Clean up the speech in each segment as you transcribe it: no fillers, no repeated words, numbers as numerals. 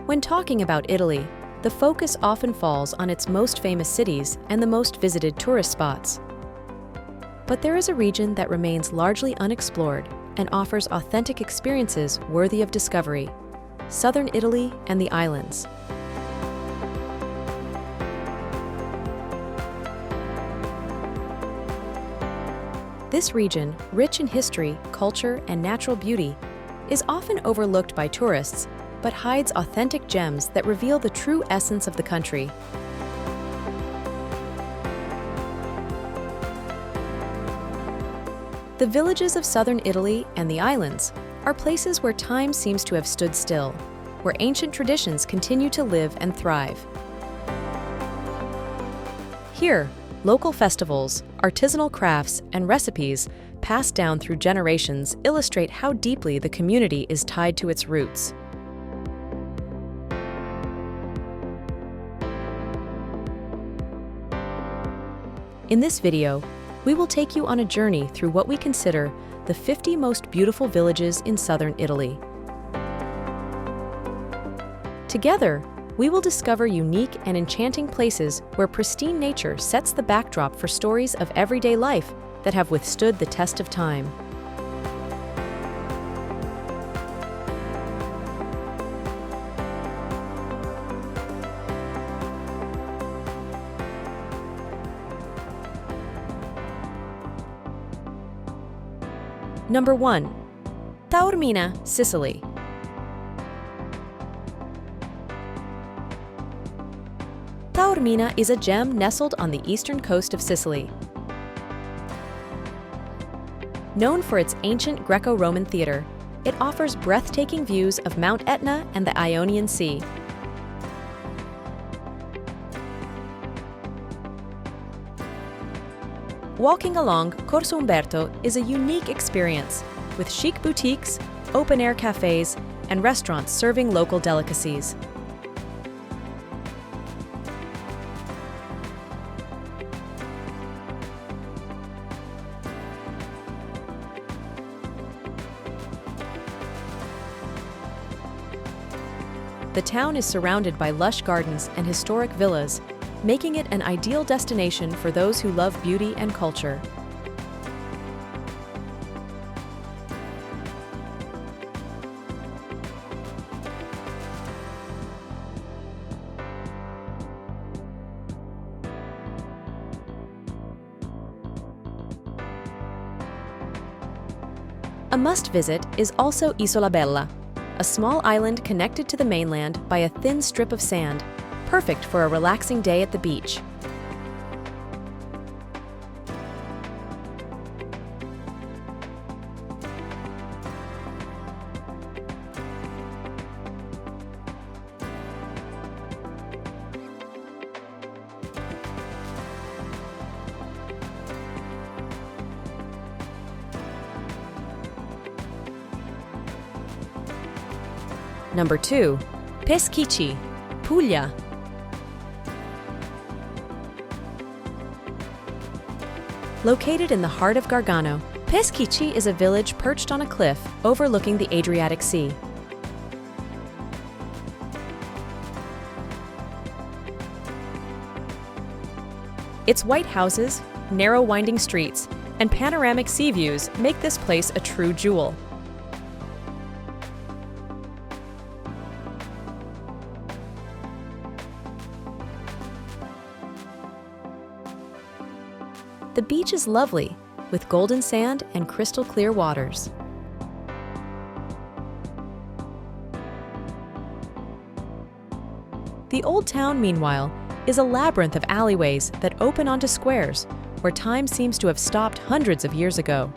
When talking about Italy, the focus often falls on its most famous cities and the most visited tourist spots. But there is a region that remains largely unexplored and offers authentic experiences worthy of discovery: southern Italy and the islands. This region, rich in history, culture, and natural beauty, is often overlooked by tourists, but hides authentic gems that reveal the true essence of the country. The villages of southern Italy and the islands are places where time seems to have stood still, where ancient traditions continue to live and thrive. Here, local festivals, artisanal crafts, and recipes passed down through generations illustrate how deeply the community is tied to its roots. In this video, we will take you on a journey through what we consider the 50 most beautiful villages in southern Italy. Together, we will discover unique and enchanting places where pristine nature sets the backdrop for stories of everyday life that have withstood the test of time. Number 1. Taormina, Sicily. Taormina is a gem nestled on the eastern coast of Sicily. Known for its ancient Greco-Roman theater, it offers breathtaking views of Mount Etna and the Ionian Sea. Walking along Corso Umberto is a unique experience, with chic boutiques, open-air cafes, and restaurants serving local delicacies. The town is surrounded by lush gardens and historic villas, making it an ideal destination for those who love beauty and culture. A must-visit is also Isola Bella, a small island connected to the mainland by a thin strip of sand, perfect for a relaxing day at the beach. Number 2. Peschici, Puglia. Located in the heart of Gargano, Peschici is a village perched on a cliff overlooking the Adriatic Sea. Its white houses, narrow winding streets, and panoramic sea views make this place a true jewel. The beach is lovely, with golden sand and crystal clear waters. The old town, meanwhile, is a labyrinth of alleyways that open onto squares, where time seems to have stopped hundreds of years ago.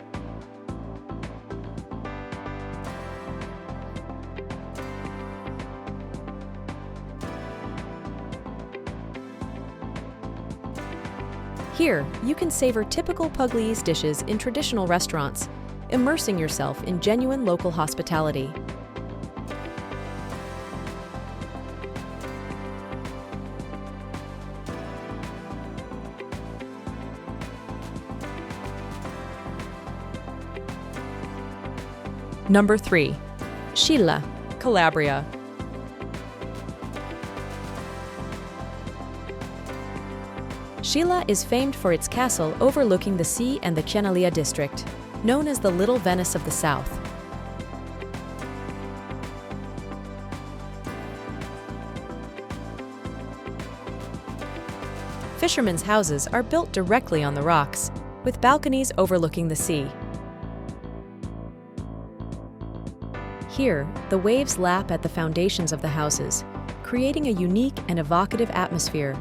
Here, you can savor typical Pugliese dishes in traditional restaurants, immersing yourself in genuine local hospitality. Number 3. Scilla, Calabria. Scilla is famed for its castle overlooking the sea and the Chianalia district, known as the Little Venice of the South. Fishermen's houses are built directly on the rocks, with balconies overlooking the sea. Here, the waves lap at the foundations of the houses, creating a unique and evocative atmosphere.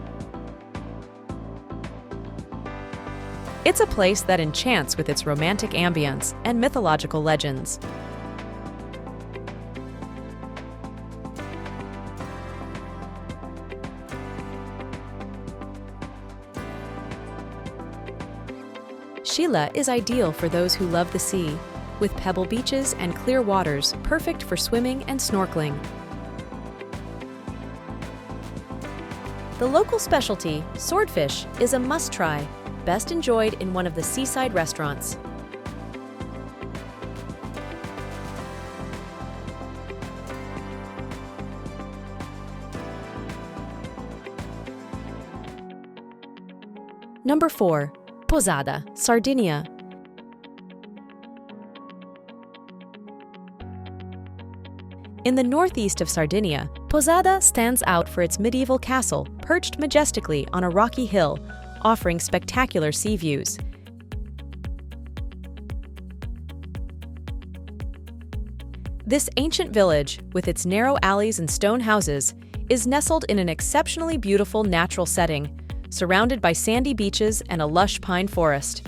It's a place that enchants with its romantic ambience and mythological legends. Scilla is ideal for those who love the sea, with pebble beaches and clear waters perfect for swimming and snorkeling. The local specialty, swordfish, is a must-try, best enjoyed in one of the seaside restaurants. Number 4. Posada, Sardinia. In the northeast of Sardinia, Posada stands out for its medieval castle, perched majestically on a rocky hill, offering spectacular sea views. This ancient village, with its narrow alleys and stone houses, is nestled in an exceptionally beautiful natural setting, surrounded by sandy beaches and a lush pine forest.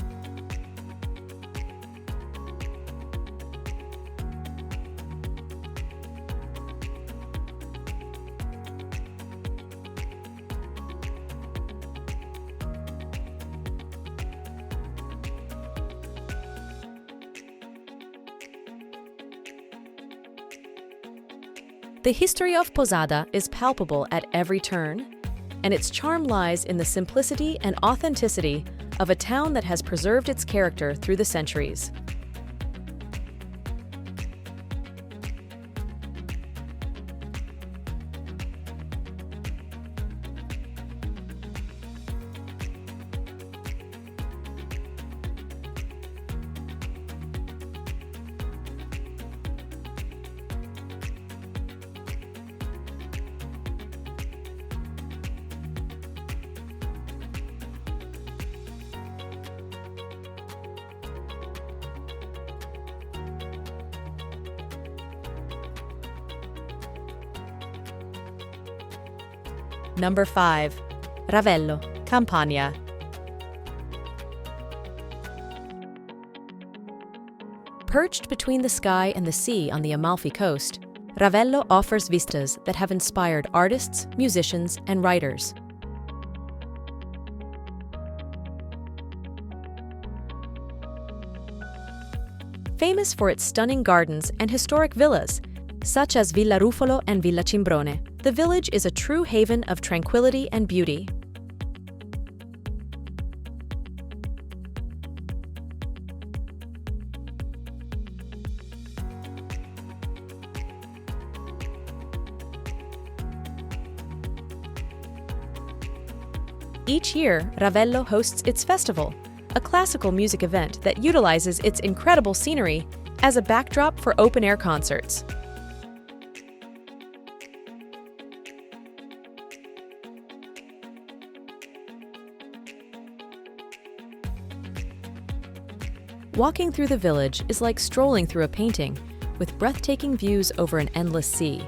The history of Posada is palpable at every turn, and its charm lies in the simplicity and authenticity of a town that has preserved its character through the centuries. Number 5. Ravello, Campania. Perched between the sky and the sea on the Amalfi coast, Ravello offers vistas that have inspired artists, musicians, and writers. Famous for its stunning gardens and historic villas, such as Villa Ruffolo and Villa Cimbrone, the village is a true haven of tranquility and beauty. Each year, Ravello hosts its festival, a classical music event that utilizes its incredible scenery as a backdrop for open-air concerts. Walking through the village is like strolling through a painting, with breathtaking views over an endless sea.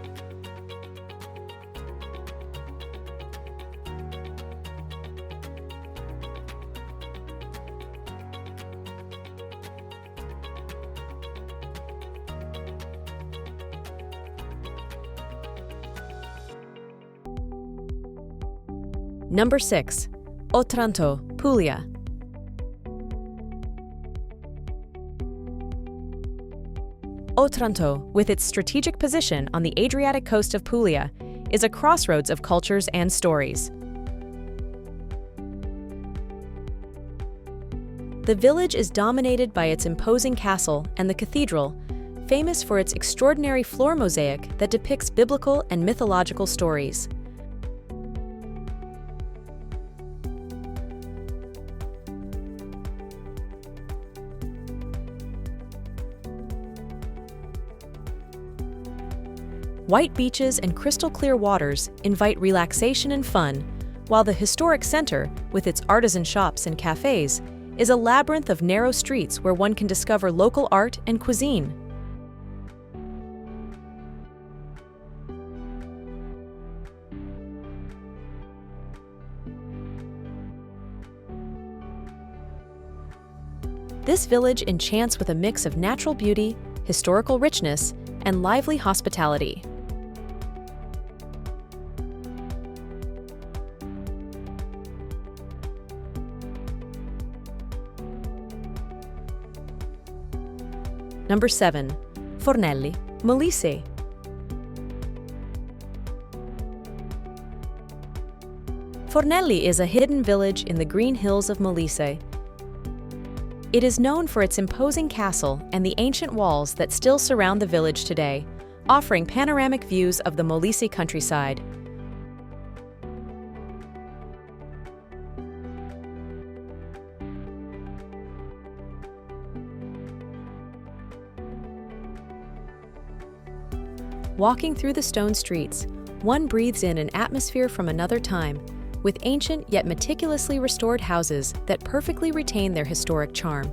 Number 6. Otranto, Puglia. Otranto, with its strategic position on the Adriatic coast of Puglia, is a crossroads of cultures and stories. The village is dominated by its imposing castle and the cathedral, famous for its extraordinary floor mosaic that depicts biblical and mythological stories. White beaches and crystal-clear waters invite relaxation and fun, while the historic center, with its artisan shops and cafes, is a labyrinth of narrow streets where one can discover local art and cuisine. This village enchants with a mix of natural beauty, historical richness, and lively hospitality. Number 7. Fornelli, Molise. Fornelli is a hidden village in the green hills of Molise. It is known for its imposing castle and the ancient walls that still surround the village today, offering panoramic views of the Molise countryside. Walking through the stone streets, one breathes in an atmosphere from another time, with ancient yet meticulously restored houses that perfectly retain their historic charm.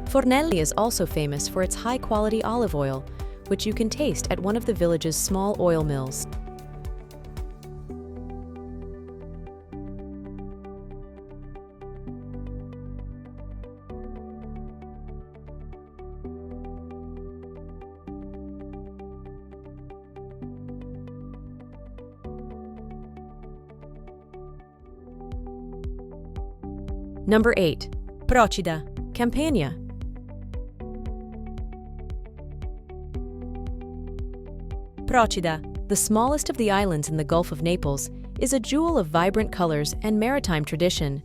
Fornelli is also famous for its high-quality olive oil, which you can taste at one of the village's small oil mills. Number 8. Procida, Campania. Procida, the smallest of the islands in the Gulf of Naples, is a jewel of vibrant colors and maritime tradition.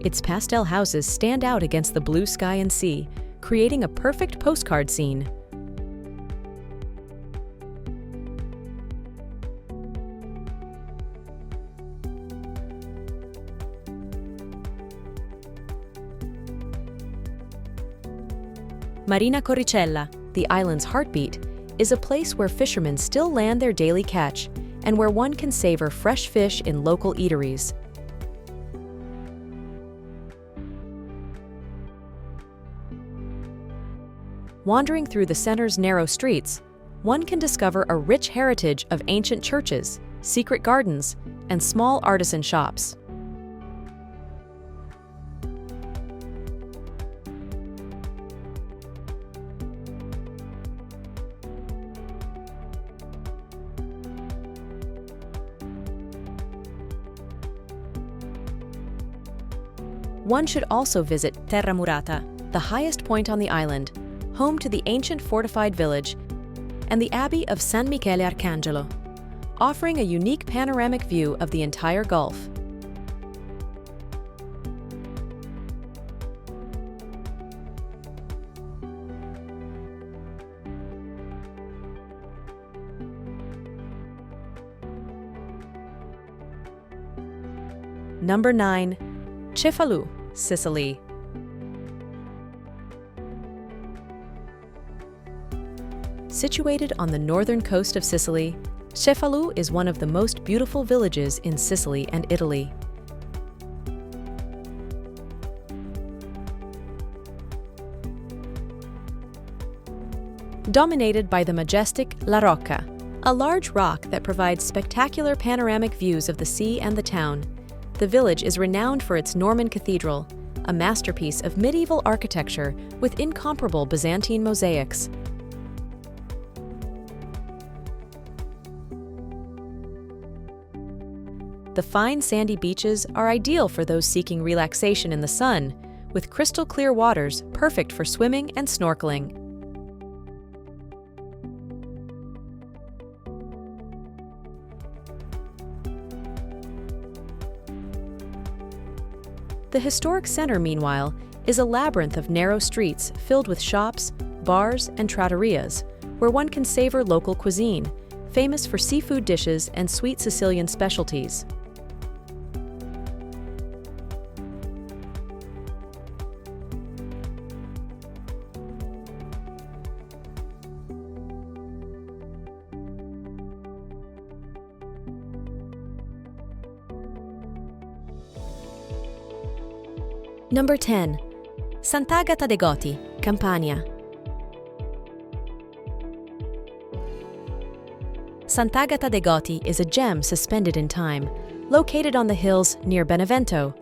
Its pastel houses stand out against the blue sky and sea, creating a perfect postcard scene. Marina Corricella, the island's heartbeat, is a place where fishermen still land their daily catch and where one can savor fresh fish in local eateries. Wandering through the center's narrow streets, one can discover a rich heritage of ancient churches, secret gardens, and small artisan shops. One should also visit Terra Murata, the highest point on the island, home to the ancient fortified village, and the Abbey of San Michele Arcangelo, offering a unique panoramic view of the entire Gulf. Number 9. Cefalù, Sicily. Situated on the northern coast of Sicily, Cefalù is one of the most beautiful villages in Sicily and Italy. Dominated by the majestic La Rocca, a large rock that provides spectacular panoramic views of the sea and the town, the village is renowned for its Norman cathedral, a masterpiece of medieval architecture with incomparable Byzantine mosaics. The fine sandy beaches are ideal for those seeking relaxation in the sun, with crystal-clear waters perfect for swimming and snorkeling. The historic center, meanwhile, is a labyrinth of narrow streets filled with shops, bars, and trattorias, where one can savor local cuisine, famous for seafood dishes and sweet Sicilian specialties. Number 10. Sant'Agata de' Goti, Campania. Sant'Agata de' Goti is a gem suspended in time, located on the hills near Benevento.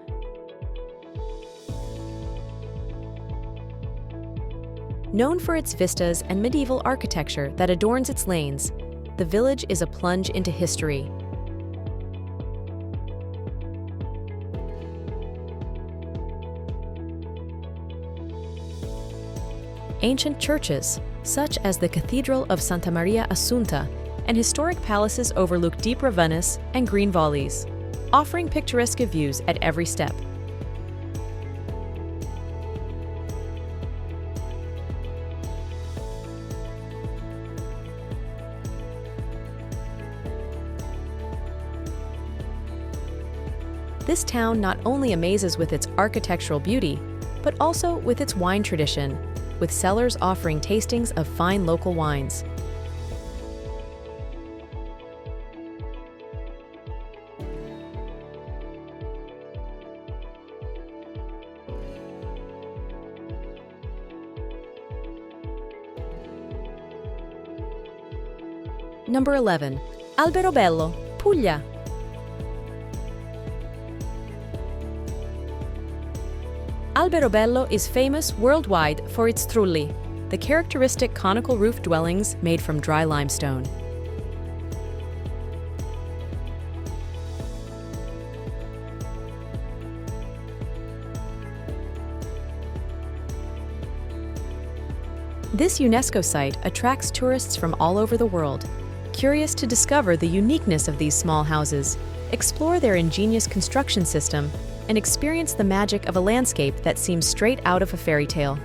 Known for its vistas and medieval architecture that adorns its lanes, the village is a plunge into history. Ancient churches, such as the Cathedral of Santa Maria Assunta, and historic palaces overlook deep ravines and green valleys, offering picturesque views at every step. This town not only amazes with its architectural beauty, but also with its wine tradition, with cellars offering tastings of fine local wines. Number 11. Alberobello, Puglia. Alberobello is famous worldwide for its trulli, the characteristic conical roof dwellings made from dry limestone. This UNESCO site attracts tourists from all over the world, curious to discover the uniqueness of these small houses, explore their ingenious construction system, and experience the magic of a landscape that seems straight out of a fairy tale.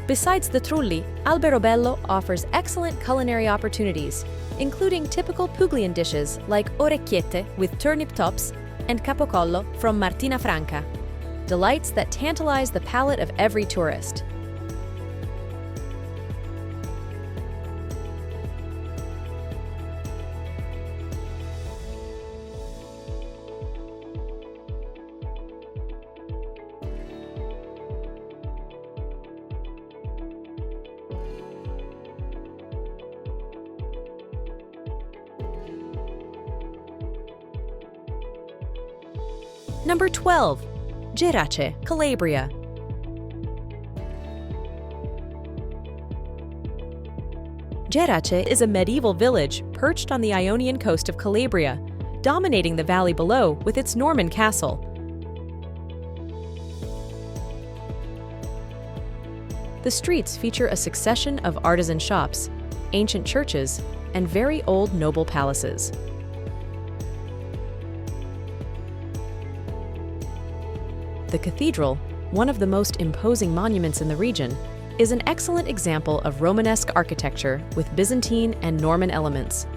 Besides the trulli, Alberobello offers excellent culinary opportunities, including typical Puglian dishes like orecchiette with turnip tops and capocollo from Martina Franca, delights that tantalize the palate of every tourist. Number 12. Gerace, Calabria. Gerace is a medieval village perched on the Ionian coast of Calabria, dominating the valley below with its Norman castle. The streets feature a succession of artisan shops, ancient churches, and very old noble palaces. The cathedral, one of the most imposing monuments in the region, is an excellent example of Romanesque architecture with Byzantine and Norman elements.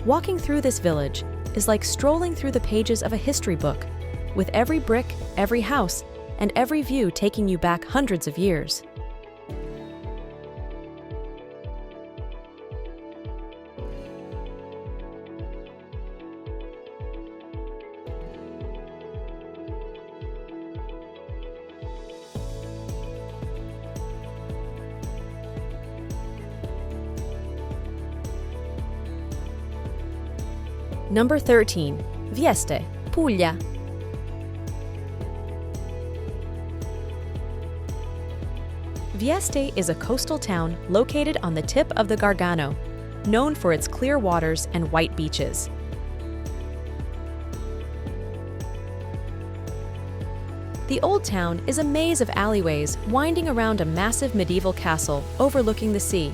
Walking through this village is like strolling through the pages of a history book, with every brick, every house, and every view taking you back hundreds of years. Number 13. Vieste, Puglia. Vieste is a coastal town located on the tip of the Gargano, known for its clear waters and white beaches. The old town is a maze of alleyways winding around a massive medieval castle overlooking the sea.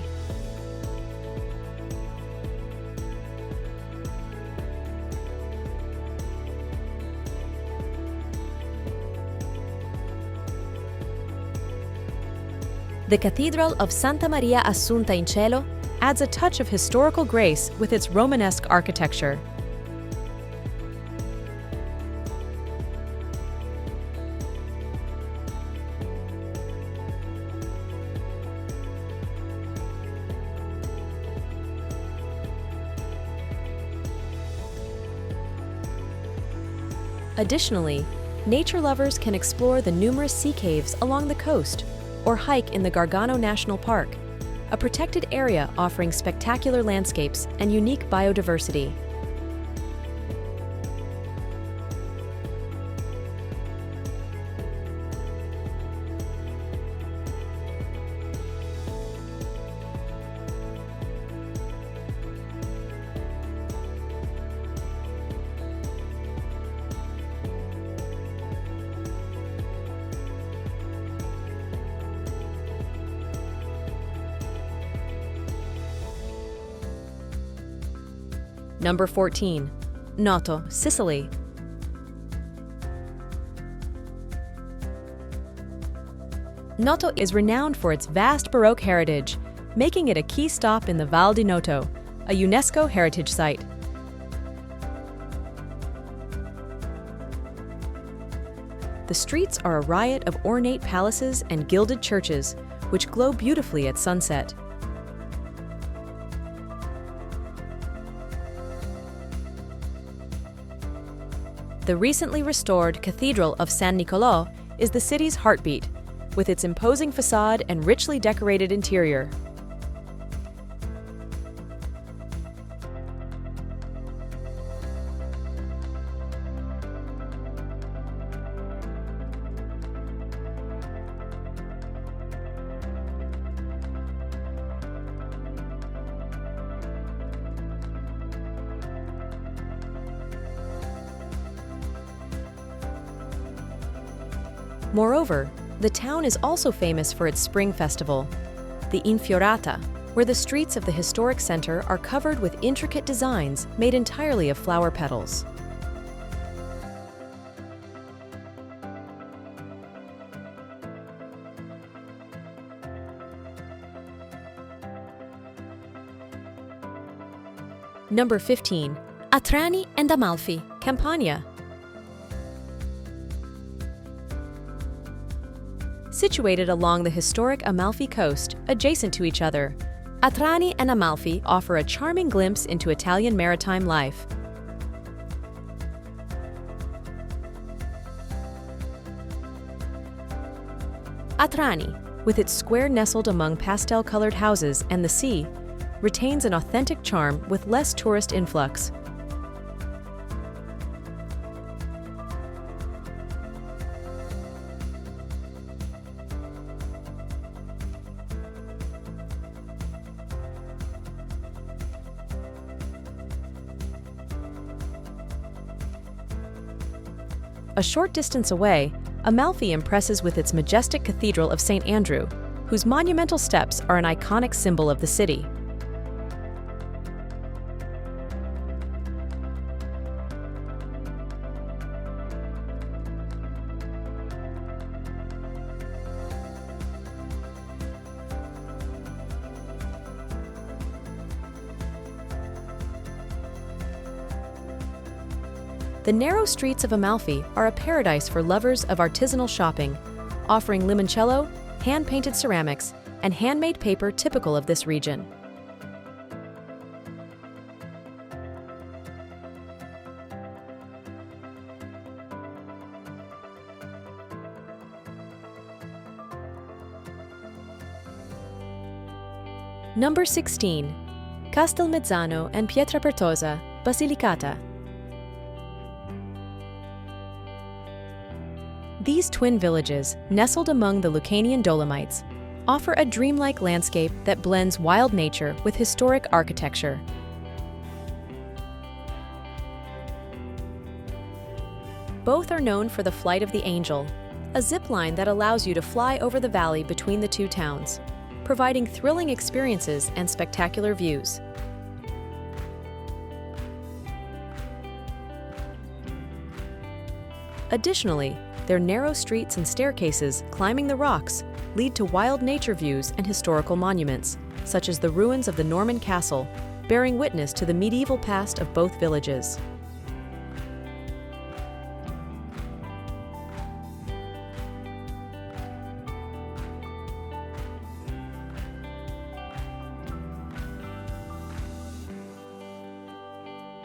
The Cathedral of Santa Maria Assunta in Cielo adds a touch of historical grace with its Romanesque architecture. Additionally, nature lovers can explore the numerous sea caves along the coast or hike in the Gargano National Park, a protected area offering spectacular landscapes and unique biodiversity. Number 14. Noto, Sicily. Noto is renowned for its vast Baroque heritage, making it a key stop in the Val di Noto, a UNESCO heritage site. The streets are a riot of ornate palaces and gilded churches, which glow beautifully at sunset. The recently restored Cathedral of San Nicolò is the city's heartbeat, with its imposing facade and richly decorated interior. Moreover, the town is also famous for its spring festival, the Infiorata, where the streets of the historic center are covered with intricate designs made entirely of flower petals. Number 15. Atrani and Amalfi, Campania. Situated along the historic Amalfi coast, adjacent to each other, Atrani and Amalfi offer a charming glimpse into Italian maritime life. Atrani, with its square nestled among pastel-colored houses and the sea, retains an authentic charm with less tourist influx. A short distance away, Amalfi impresses with its majestic Cathedral of St. Andrew, whose monumental steps are an iconic symbol of the city. The narrow streets of Amalfi are a paradise for lovers of artisanal shopping, offering limoncello, hand-painted ceramics, and handmade paper typical of this region. Number 16. Castelmezzano and Pietrapertosa, Basilicata. These twin villages, nestled among the Lucanian Dolomites, offer a dreamlike landscape that blends wild nature with historic architecture. Both are known for the Flight of the Angel, a zip line that allows you to fly over the valley between the two towns, providing thrilling experiences and spectacular views. Additionally, their narrow streets and staircases climbing the rocks lead to wild nature views and historical monuments, such as the ruins of the Norman castle, bearing witness to the medieval past of both villages.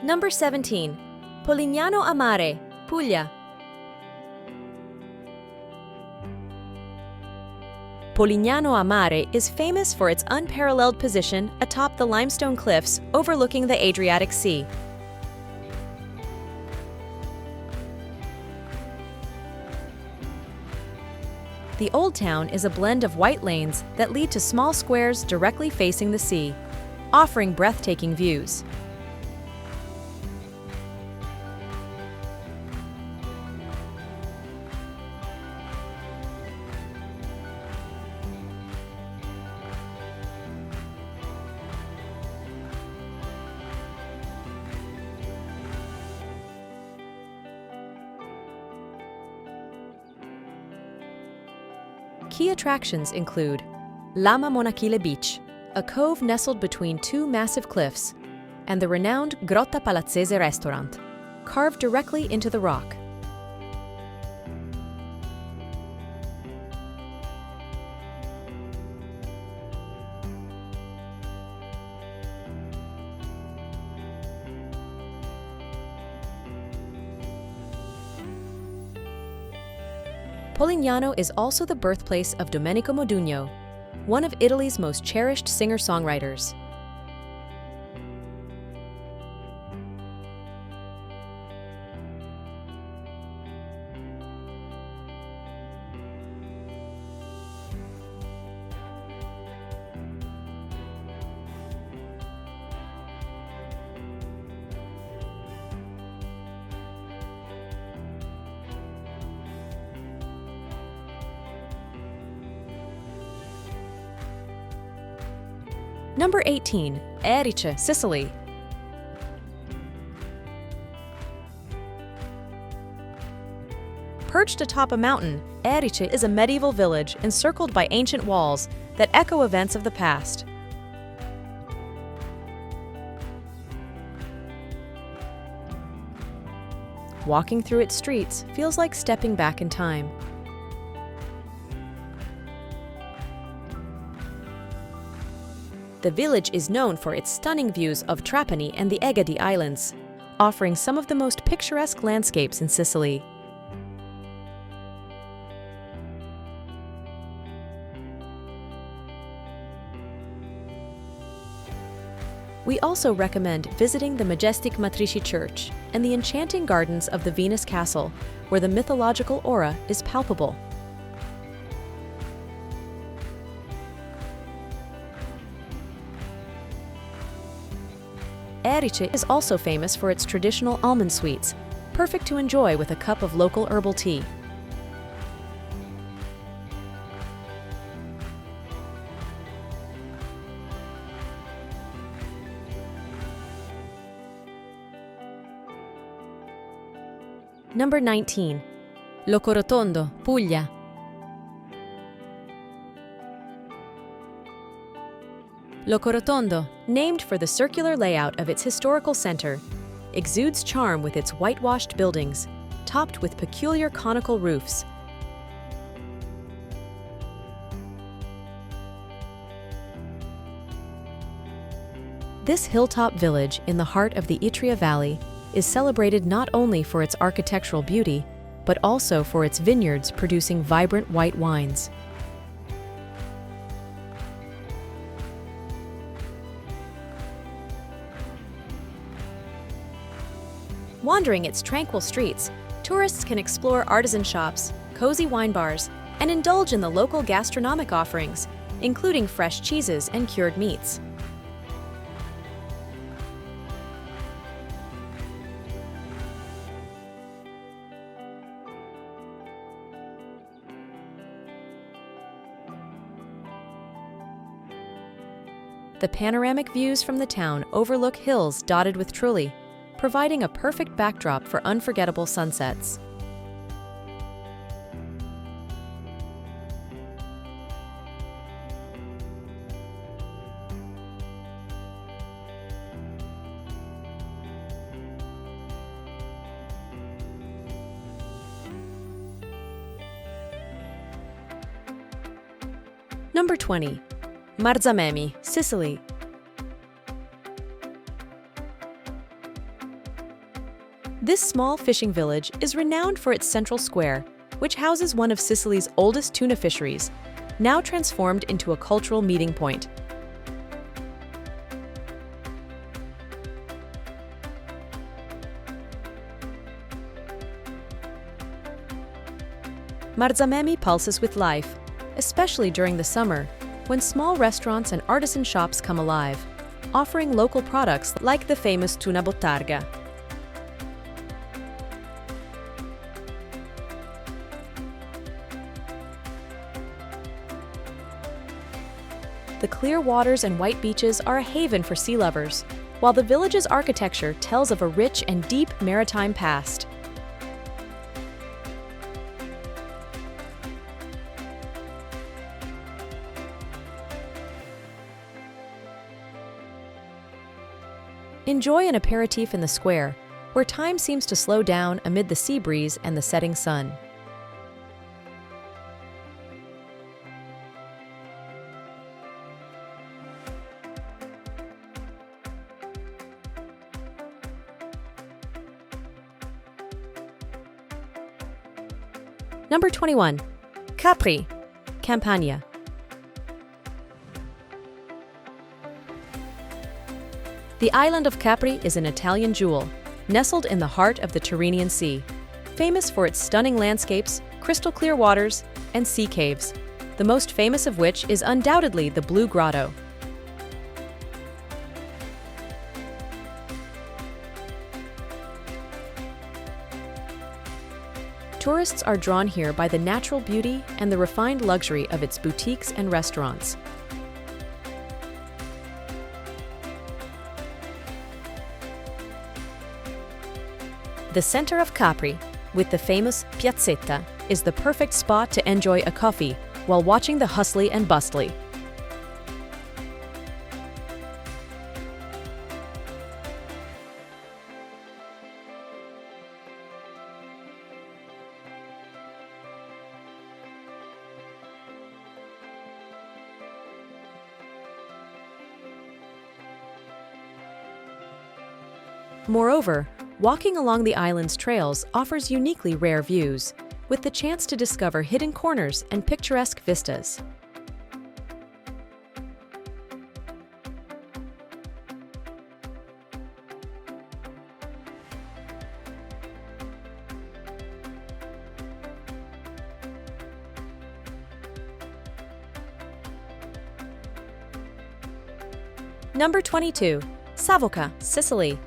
Number 17. Polignano a Mare, Puglia. Polignano a Mare is famous for its unparalleled position atop the limestone cliffs overlooking the Adriatic Sea. The Old Town is a blend of white lanes that lead to small squares directly facing the sea, offering breathtaking views. Key attractions include Lama Monachile Beach, a cove nestled between two massive cliffs, and the renowned Grotta Palazzese restaurant, carved directly into the rock. Polignano is also the birthplace of Domenico Modugno, one of Italy's most cherished singer-songwriters. Number 18. Gerace, Sicily. Perched atop a mountain, Gerace is a medieval village encircled by ancient walls that echo events of the past. Walking through its streets feels like stepping back in time. The village is known for its stunning views of Trapani and the Egadi Islands, offering some of the most picturesque landscapes in Sicily. We also recommend visiting the majestic Matrici Church and the enchanting gardens of the Venus Castle, where the mythological aura is palpable. Gerace is also famous for its traditional almond sweets, perfect to enjoy with a cup of local herbal tea. Number 19. Locorotondo, Puglia. Locorotondo, named for the circular layout of its historical center, exudes charm with its whitewashed buildings, topped with peculiar conical roofs. This hilltop village in the heart of the Etria Valley is celebrated not only for its architectural beauty, but also for its vineyards producing vibrant white wines. Wandering its tranquil streets, tourists can explore artisan shops, cozy wine bars, and indulge in the local gastronomic offerings, including fresh cheeses and cured meats. The panoramic views from the town overlook hills dotted with trulli, providing a perfect backdrop for unforgettable sunsets. Number 20. Marzamemi, Sicily. This small fishing village is renowned for its central square, which houses one of Sicily's oldest tuna fisheries, now transformed into a cultural meeting point. Marzamemi pulses with life, especially during the summer, when small restaurants and artisan shops come alive, offering local products like the famous tuna bottarga. The clear waters and white beaches are a haven for sea lovers, while the village's architecture tells of a rich and deep maritime past. Enjoy an aperitif in the square, where time seems to slow down amid the sea breeze and the setting sun. Number 21. Capri, Campania. The island of Capri is an Italian jewel, nestled in the heart of the Tyrrhenian Sea, famous for its stunning landscapes, crystal-clear waters, and sea caves, the most famous of which is undoubtedly the Blue Grotto. Tourists are drawn here by the natural beauty and the refined luxury of its boutiques and restaurants. The center of Capri, with the famous piazzetta, is the perfect spot to enjoy a coffee while watching the hustly and bustly. Moreover, walking along the island's trails offers uniquely rare views, with the chance to discover hidden corners and picturesque vistas. Number 22. Savoca, Sicily.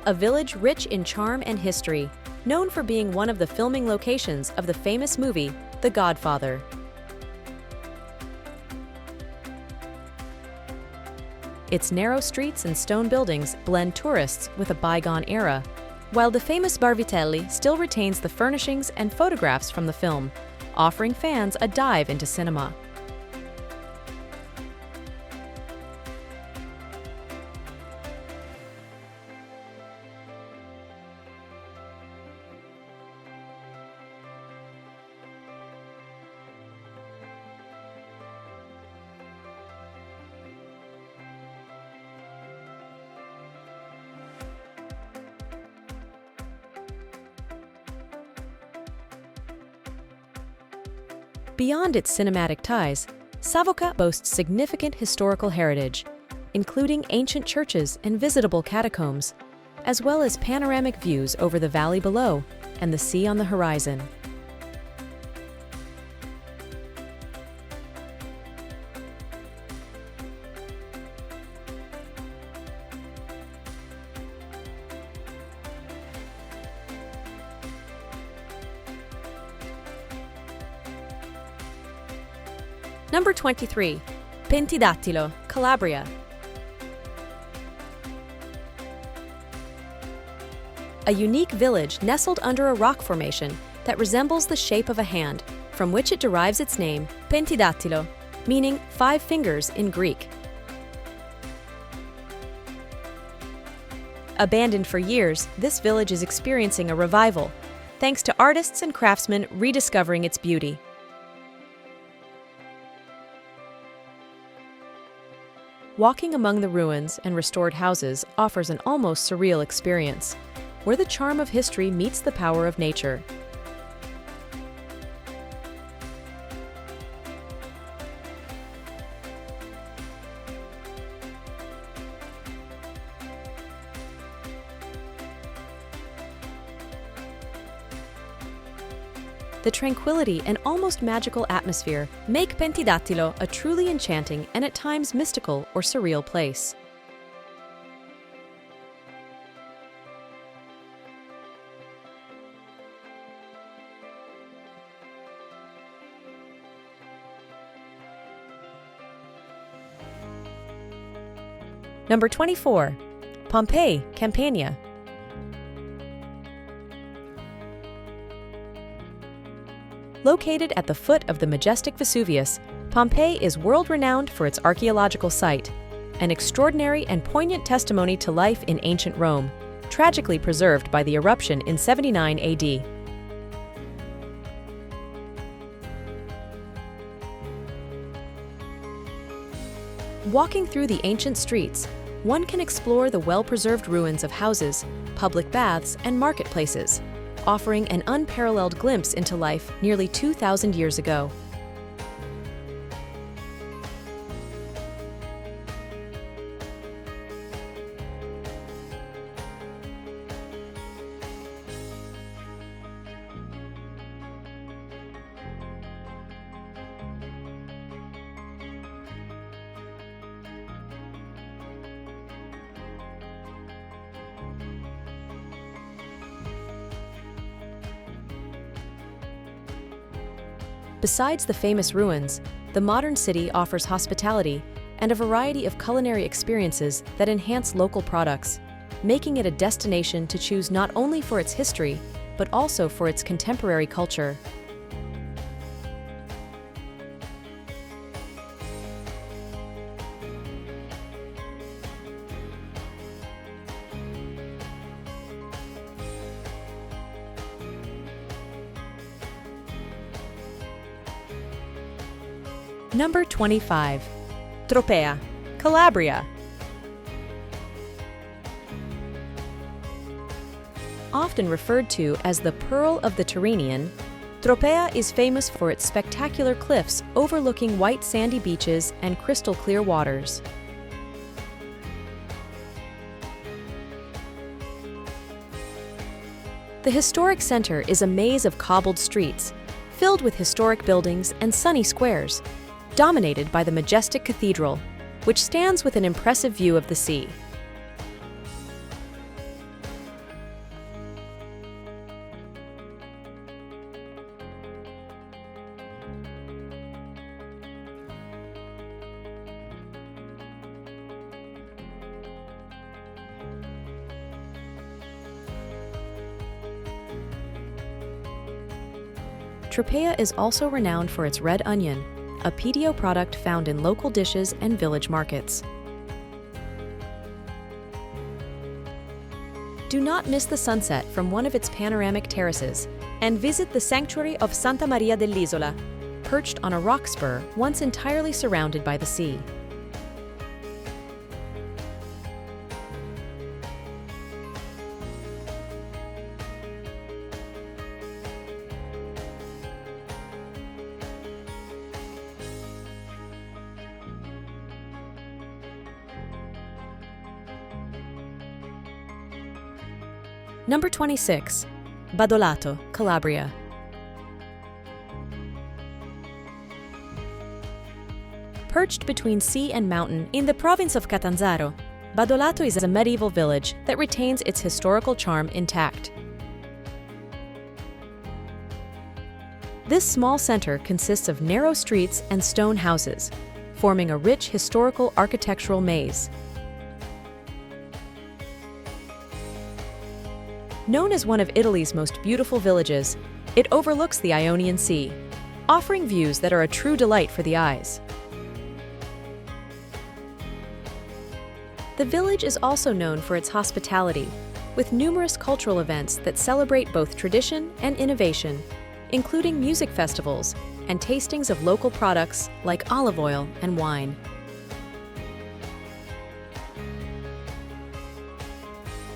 A village rich in charm and history, known for being one of the filming locations of the famous movie, The Godfather. Its narrow streets and stone buildings blend tourists with a bygone era, while the famous Bar Vitelli still retains the furnishings and photographs from the film, offering fans a dive into cinema. Beyond its cinematic ties, Savoca boasts significant historical heritage, including ancient churches and visitable catacombs, as well as panoramic views over the valley below and the sea on the horizon. Number 23. Pentidattilo, Calabria. A unique village nestled under a rock formation that resembles the shape of a hand, from which it derives its name, Pentidattilo, meaning 5 fingers in Greek. Abandoned for years, this village is experiencing a revival, thanks to artists and craftsmen rediscovering its beauty. Walking among the ruins and restored houses offers an almost surreal experience, where the charm of history meets the power of nature. The tranquility and almost magical atmosphere make Pentidattilo a truly enchanting and at times mystical or surreal place. Number 24. Pompeii, Campania. Located at the foot of the majestic Vesuvius, Pompeii is world-renowned for its archaeological site, an extraordinary and poignant testimony to life in ancient Rome, tragically preserved by the eruption in 79 AD. Walking through the ancient streets, one can explore the well-preserved ruins of houses, public baths, and marketplaces, offering an unparalleled glimpse into life nearly 2,000 years ago. Besides the famous ruins, the modern city offers hospitality and a variety of culinary experiences that enhance local products, making it a destination to choose not only for its history, but also for its contemporary culture. Number 25. Tropea, Calabria. Often referred to as the Pearl of the Tyrrhenian, Tropea is famous for its spectacular cliffs overlooking white sandy beaches and crystal clear waters. The historic center is a maze of cobbled streets, filled with historic buildings and sunny squares, dominated by the majestic cathedral, which stands with an impressive view of the sea. Tropea is also renowned for its red onion, a PDO product found in local dishes and village markets. Do not miss the sunset from one of its panoramic terraces and visit the sanctuary of Santa Maria dell'Isola, perched on a rock spur once entirely surrounded by the sea. Number 26. Badolato, Calabria. Perched between sea and mountain in the province of Catanzaro, Badolato is a medieval village that retains its historical charm intact. This small center consists of narrow streets and stone houses, forming a rich historical architectural maze. Known as one of Italy's most beautiful villages, it overlooks the Ionian Sea, offering views that are a true delight for the eyes. The village is also known for its hospitality, with numerous cultural events that celebrate both tradition and innovation, including music festivals and tastings of local products like olive oil and wine.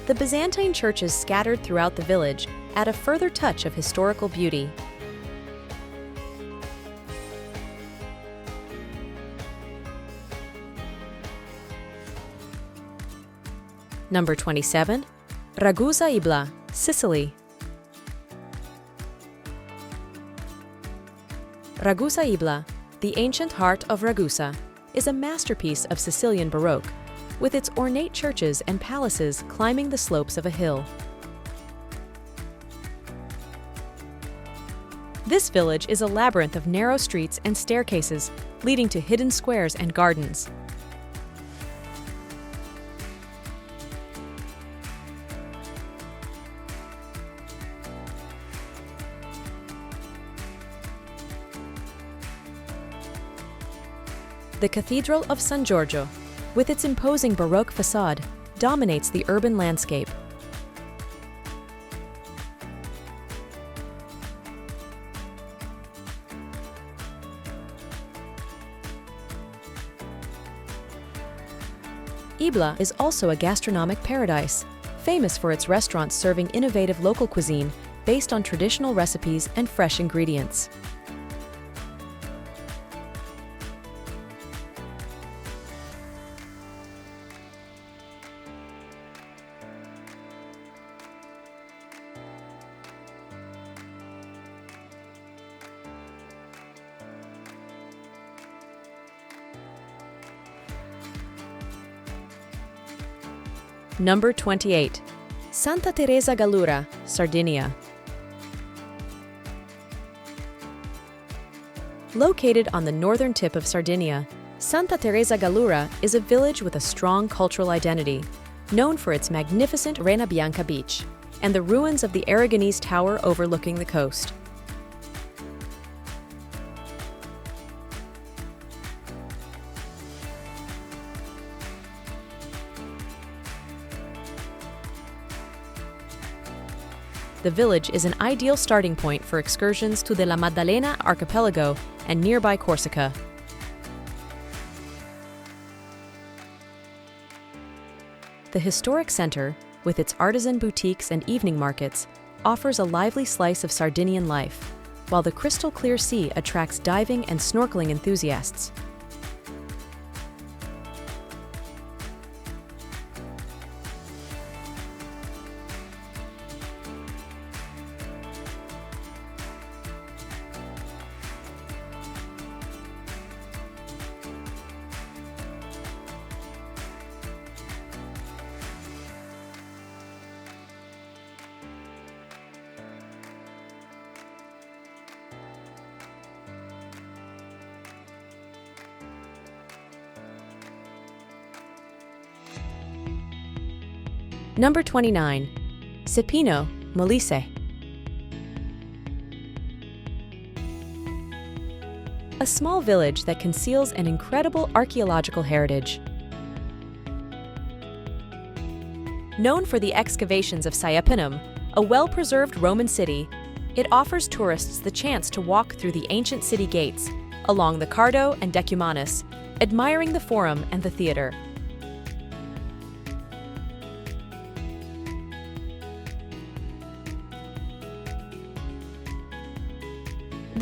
The Byzantine churches scattered throughout the village add a further touch of historical beauty. Number 27. Ragusa Ibla, Sicily. Ragusa Ibla, the ancient heart of Ragusa, is a masterpiece of Sicilian Baroque, with its ornate churches and palaces climbing the slopes of a hill. This village is a labyrinth of narrow streets and staircases, leading to hidden squares and gardens. The Cathedral of San Giorgio, with its imposing Baroque facade, dominates the urban landscape. Ibla is also a gastronomic paradise, famous for its restaurants serving innovative local cuisine based on traditional recipes and fresh ingredients. Number 28. Santa Teresa Gallura, Sardinia. Located on the northern tip of Sardinia, Santa Teresa Gallura is a village with a strong cultural identity, known for its magnificent Rena Bianca beach and the ruins of the Aragonese Tower overlooking the coast. The village is an ideal starting point for excursions to the La Maddalena archipelago and nearby Corsica. The historic center, with its artisan boutiques and evening markets, offers a lively slice of Sardinian life, while the crystal-clear sea attracts diving and snorkeling enthusiasts. Number 29. Cepino, Molise. A small village that conceals an incredible archaeological heritage. Known for the excavations of Saiapanum, a well-preserved Roman city, it offers tourists the chance to walk through the ancient city gates, along the Cardo and Decumanus, admiring the Forum and the theater.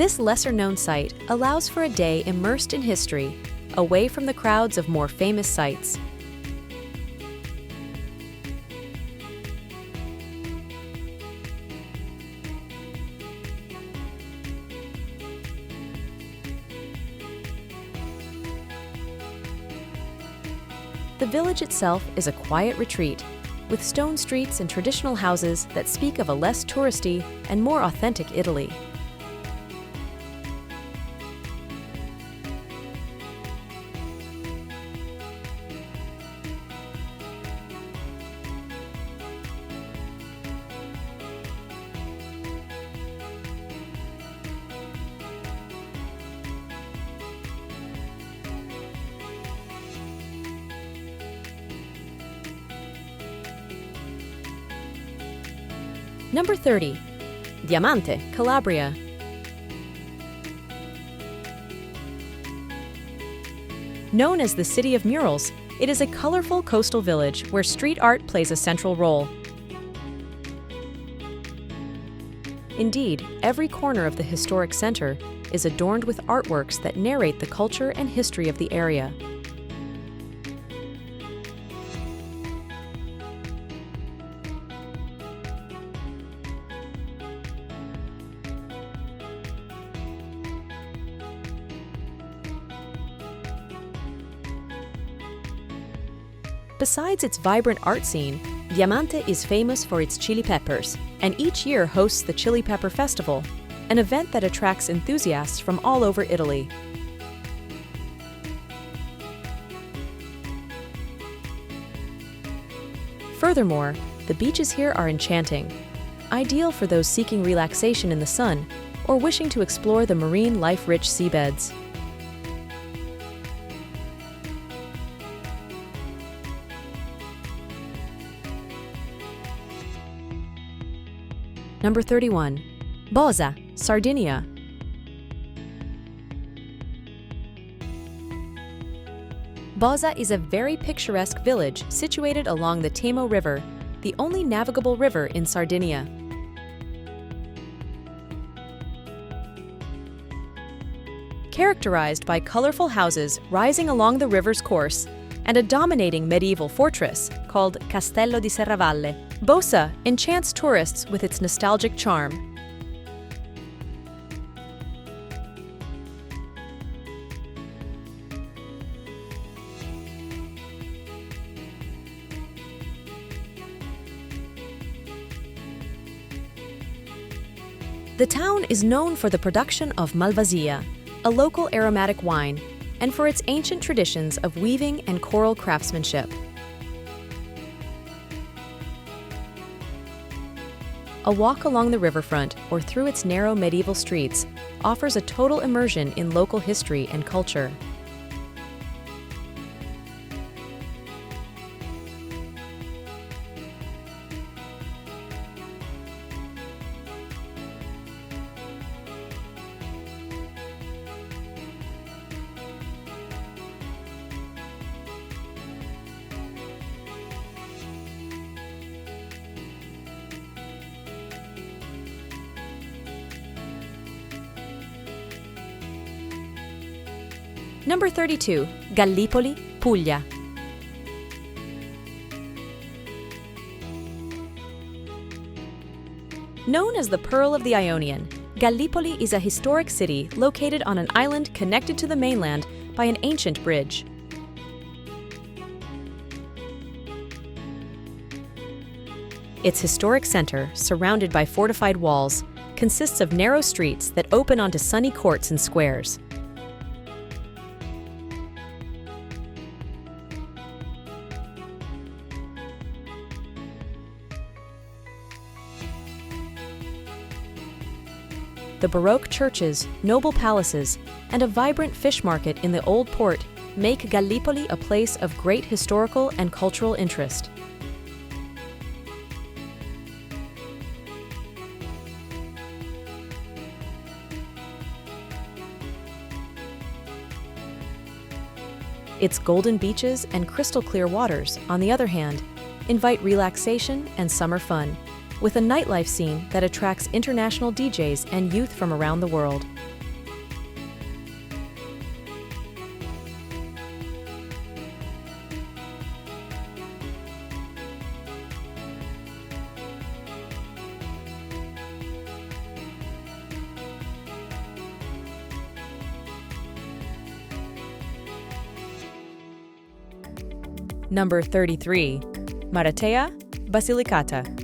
This lesser-known site allows for a day immersed in history, away from the crowds of more famous sites. The village itself is a quiet retreat, with stone streets and traditional houses that speak of a less touristy and more authentic Italy. Number 30. Diamante, Calabria. Known as the City of Murals, it is a colorful coastal village where street art plays a central role. Indeed, every corner of the historic center is adorned with artworks that narrate the culture and history of the area. Besides its vibrant art scene, Diamante is famous for its chili peppers, and each year hosts the Chili Pepper Festival, an event that attracts enthusiasts from all over Italy. Furthermore, the beaches here are enchanting, ideal for those seeking relaxation in the sun or wishing to explore the marine life-rich seabeds. Number 31. Bosa, Sardinia. Bosa is a very picturesque village situated along the Temo River, the only navigable river in Sardinia. Characterized by colorful houses rising along the river's course and a dominating medieval fortress called Castello di Serravalle, Bosa enchants tourists with its nostalgic charm. The town is known for the production of Malvasia, a local aromatic wine, and for its ancient traditions of weaving and choral craftsmanship. A walk along the riverfront or through its narrow medieval streets offers a total immersion in local history and culture. Number 32. Gallipoli, Puglia. Known as the Pearl of the Ionian, Gallipoli is a historic city located on an island connected to the mainland by an ancient bridge. Its historic center, surrounded by fortified walls, consists of narrow streets that open onto sunny courts and squares. The Baroque churches, noble palaces, and a vibrant fish market in the old port make Gallipoli a place of great historical and cultural interest. Its golden beaches and crystal-clear waters, on the other hand, invite relaxation and summer fun, with a nightlife scene that attracts international DJs and youth from around the world. Number 33. Maratea, Basilicata.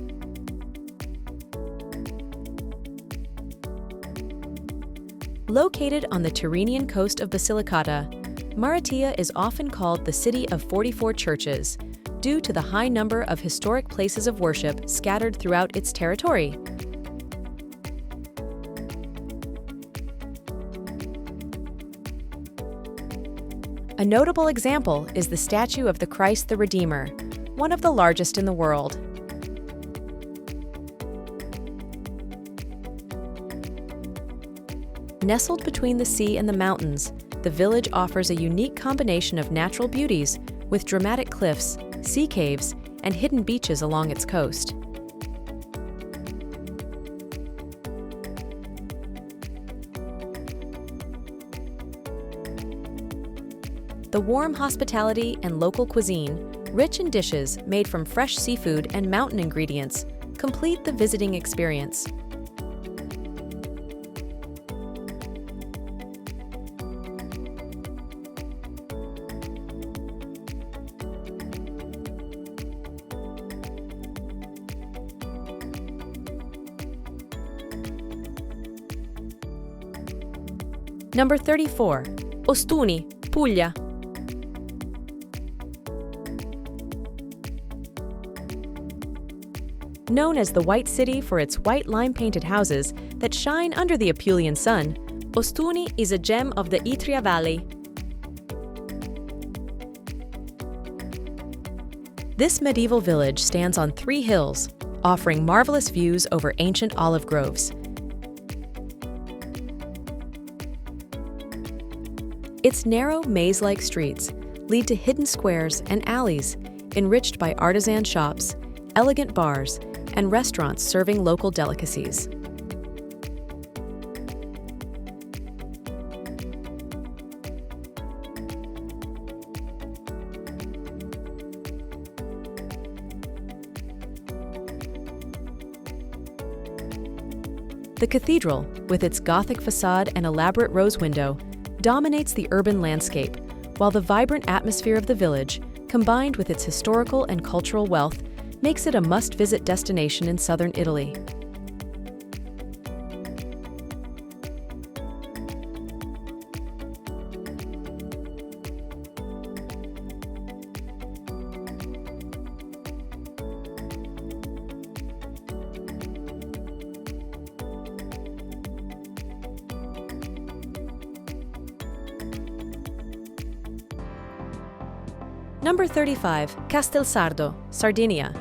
Located on the Tyrrhenian coast of Basilicata, Maratea is often called the City of 44 Churches, due to the high number of historic places of worship scattered throughout its territory. A notable example is the statue of the Christ the Redeemer, one of the largest in the world. Nestled between the sea and the mountains, the village offers a unique combination of natural beauties with dramatic cliffs, sea caves, and hidden beaches along its coast. The warm hospitality and local cuisine, rich in dishes made from fresh seafood and mountain ingredients, complete the visiting experience. Number 34. Ostuni, Puglia. Known as the White City for its white lime-painted houses that shine under the Apulian sun, Ostuni is a gem of the Istria Valley. This medieval village stands on 3 hills, offering marvelous views over ancient olive groves. Its narrow, maze-like streets lead to hidden squares and alleys enriched by artisan shops, elegant bars, and restaurants serving local delicacies. The cathedral, with its Gothic facade and elaborate rose window, dominates the urban landscape, while the vibrant atmosphere of the village, combined with its historical and cultural wealth, makes it a must-visit destination in southern Italy. Number 35. Castelsardo, Sardinia.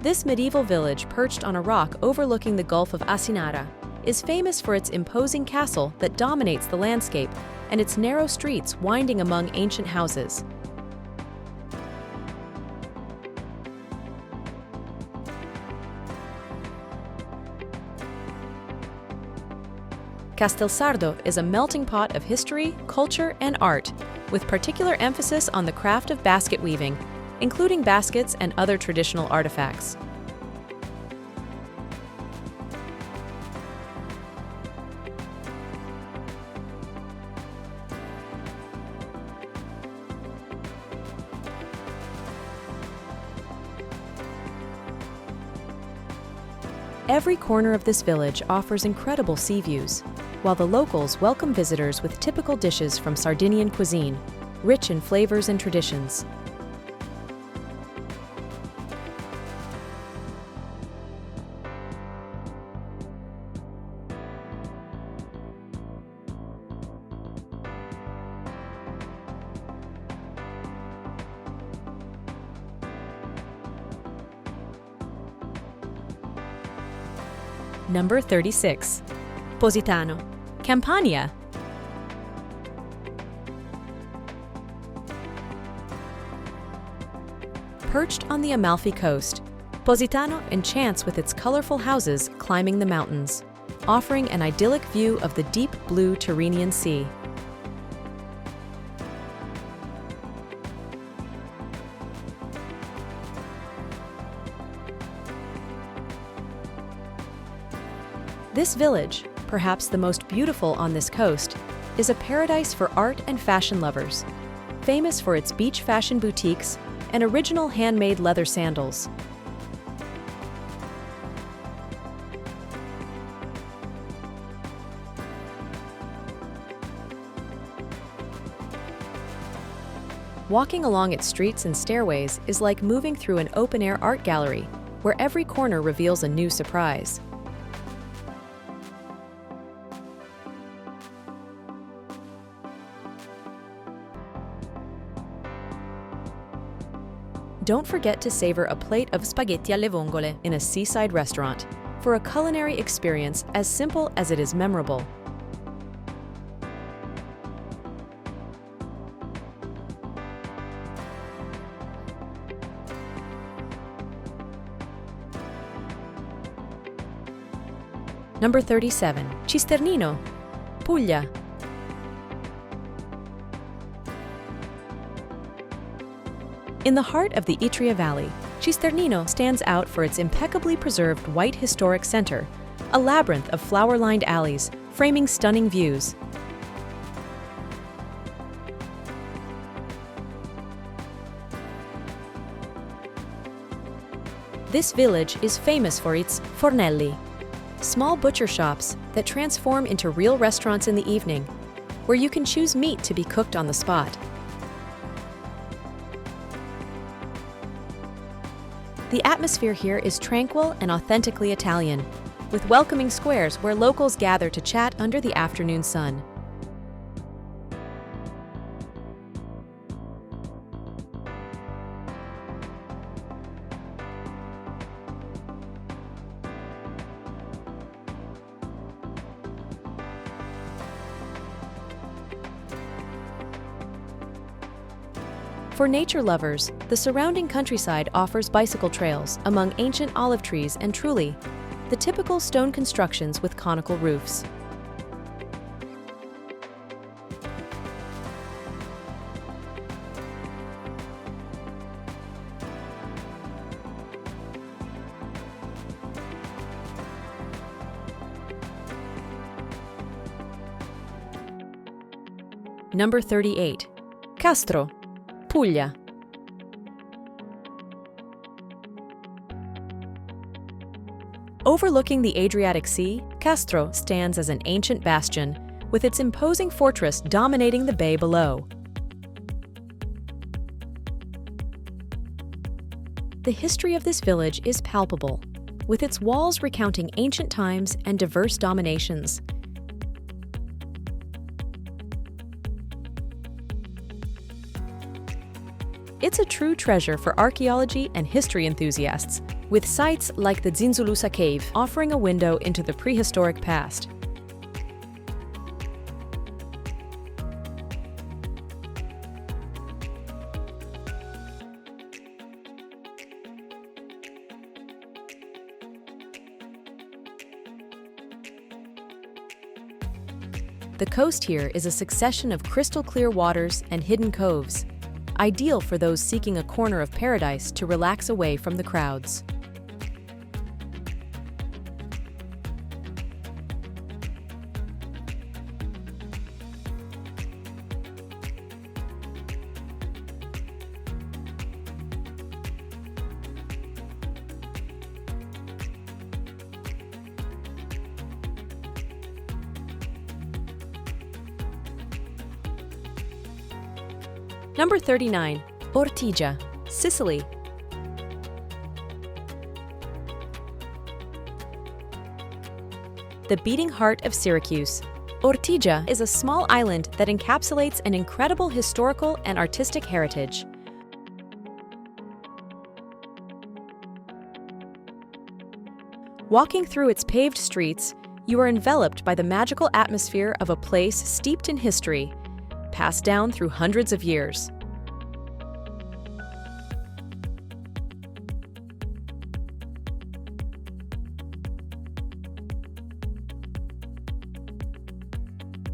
This medieval village, perched on a rock overlooking the Gulf of Asinara, is famous for its imposing castle that dominates the landscape and its narrow streets winding among ancient houses. Castelsardo is a melting pot of history, culture, and art, with particular emphasis on the craft of basket weaving, including baskets and other traditional artifacts. Every corner of this village offers incredible sea views, while the locals welcome visitors with typical dishes from Sardinian cuisine, rich in flavors and traditions. Number 36. Positano, Campania. Perched on the Amalfi coast, Positano enchants with its colorful houses climbing the mountains, offering an idyllic view of the deep blue Tyrrhenian Sea. This village, perhaps the most beautiful on this coast, is a paradise for art and fashion lovers, famous for its beach fashion boutiques and original handmade leather sandals. Walking along its streets and stairways is like moving through an open-air art gallery, where every corner reveals a new surprise. Don't forget to savor a plate of spaghetti alle vongole in a seaside restaurant for a culinary experience as simple as it is memorable. Number 37. Cisternino, Puglia. In the heart of the Itria Valley, Cisternino stands out for its impeccably preserved white historic center, a labyrinth of flower-lined alleys framing stunning views. This village is famous for its Fornelli, small butcher shops that transform into real restaurants in the evening, where you can choose meat to be cooked on the spot. The atmosphere here is tranquil and authentically Italian, with welcoming squares where locals gather to chat under the afternoon sun. For nature lovers, the surrounding countryside offers bicycle trails among ancient olive trees and trulli, the typical stone constructions with conical roofs. Number 38. Castro, Puglia. Overlooking the Adriatic Sea, Castro stands as an ancient bastion, with its imposing fortress dominating the bay below. The history of this village is palpable, with its walls recounting ancient times and diverse dominations. It's a true treasure for archaeology and history enthusiasts, with sites like the Zinzulusa Cave offering a window into the prehistoric past. The coast here is a succession of crystal-clear waters and hidden coves, ideal for those seeking a corner of paradise to relax away from the crowds. Number 39. Ortigia, Sicily. The beating heart of Syracuse, Ortigia is a small island that encapsulates an incredible historical and artistic heritage. Walking through its paved streets, you are enveloped by the magical atmosphere of a place steeped in history, passed down through hundreds of years.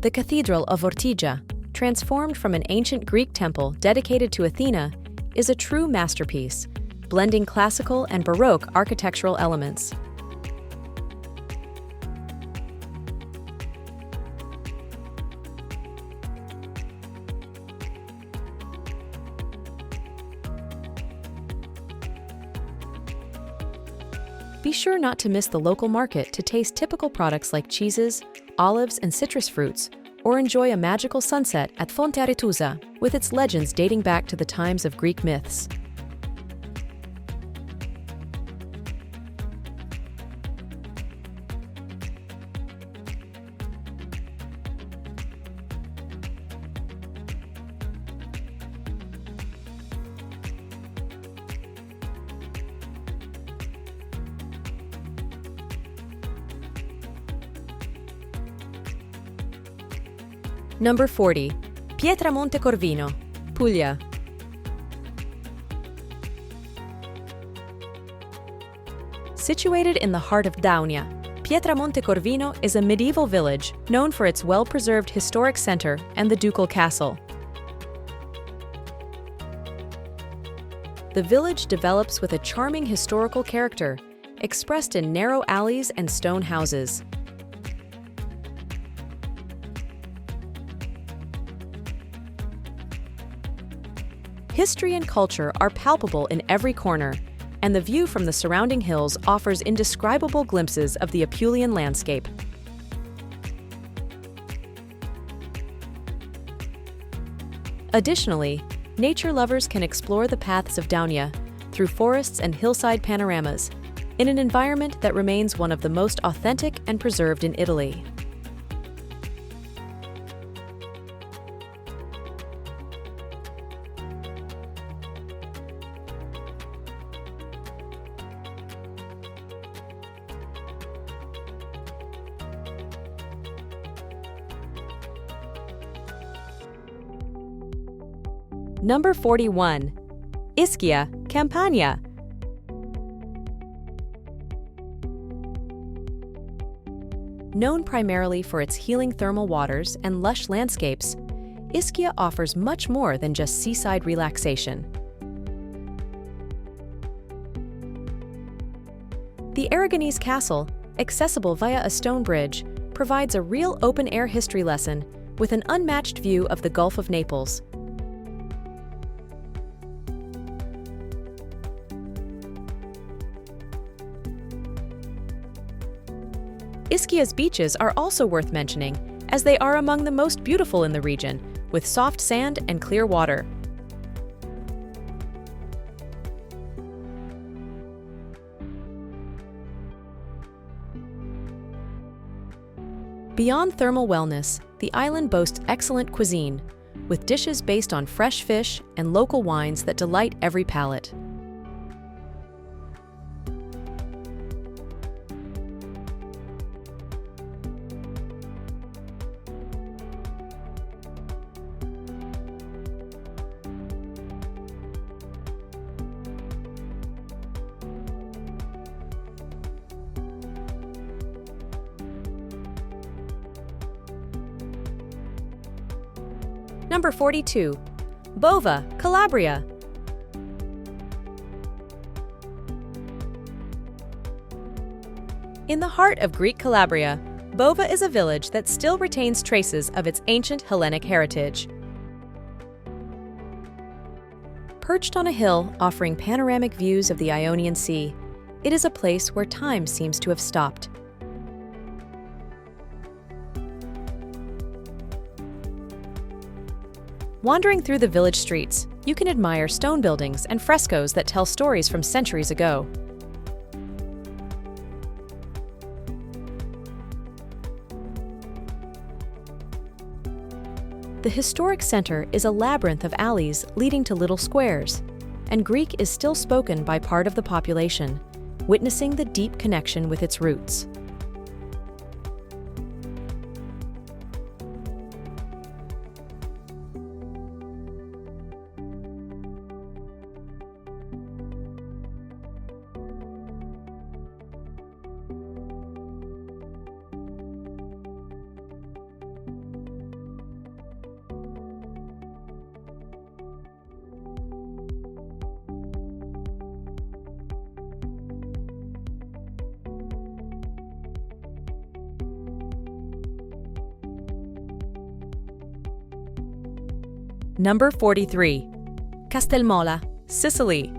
The Cathedral of Ortigia, transformed from an ancient Greek temple dedicated to Athena, is a true masterpiece, blending classical and Baroque architectural elements. Be sure not to miss the local market to taste typical products like cheeses, olives, and citrus fruits, or enjoy a magical sunset at Fonte Aretusa, with its legends dating back to the times of Greek myths. Number 40. Pietramonte Corvino, Puglia. Situated in the heart of Daunia, Pietramonte Corvino is a medieval village known for its well-preserved historic center and the ducal castle. The village develops with a charming historical character, expressed in narrow alleys and stone houses. History and culture are palpable in every corner, and the view from the surrounding hills offers indescribable glimpses of the Apulian landscape. Additionally, nature lovers can explore the paths of Daunia through forests and hillside panoramas, in an environment that remains one of the most authentic and preserved in Italy. Number 41. Ischia, Campania. Known primarily for its healing thermal waters and lush landscapes, Ischia offers much more than just seaside relaxation. The Aragonese Castle, accessible via a stone bridge, provides a real open-air history lesson with an unmatched view of the Gulf of Naples. Ischia's beaches are also worth mentioning, as they are among the most beautiful in the region, with soft sand and clear water. Beyond thermal wellness, the island boasts excellent cuisine, with dishes based on fresh fish and local wines that delight every palate. Number 42. Bova, Calabria. In the heart of Greek Calabria, Bova is a village that still retains traces of its ancient Hellenic heritage. Perched on a hill offering panoramic views of the Ionian Sea, it is a place where time seems to have stopped. Wandering through the village streets, you can admire stone buildings and frescoes that tell stories from centuries ago. The historic center is a labyrinth of alleys leading to little squares, and Greek is still spoken by part of the population, witnessing the deep connection with its roots. Number 43. Castelmola, Sicily.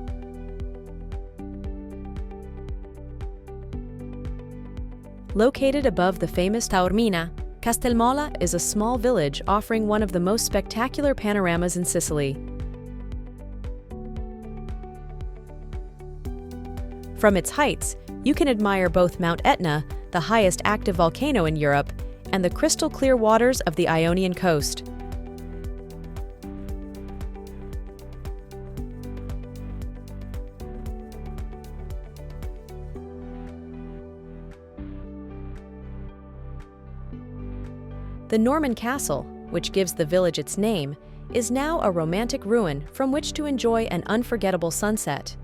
Located above the famous Taormina, Castelmola is a small village offering one of the most spectacular panoramas in Sicily. From its heights, you can admire both Mount Etna, the highest active volcano in Europe, and the crystal-clear waters of the Ionian coast. The Norman castle, which gives the village its name, is now a romantic ruin from which to enjoy an unforgettable sunset.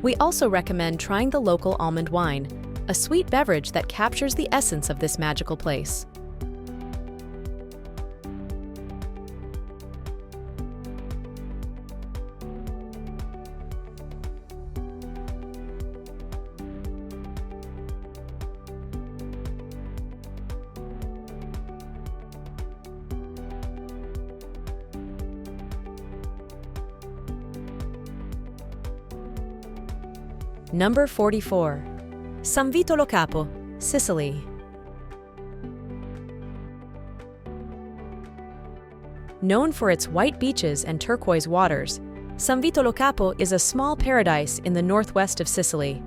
We also recommend trying the local almond wine, a sweet beverage that captures the essence of this magical place. Number 44. San Vito Lo Capo, Sicily. Known for its white beaches and turquoise waters, San Vito Lo Capo is a small paradise in the northwest of Sicily.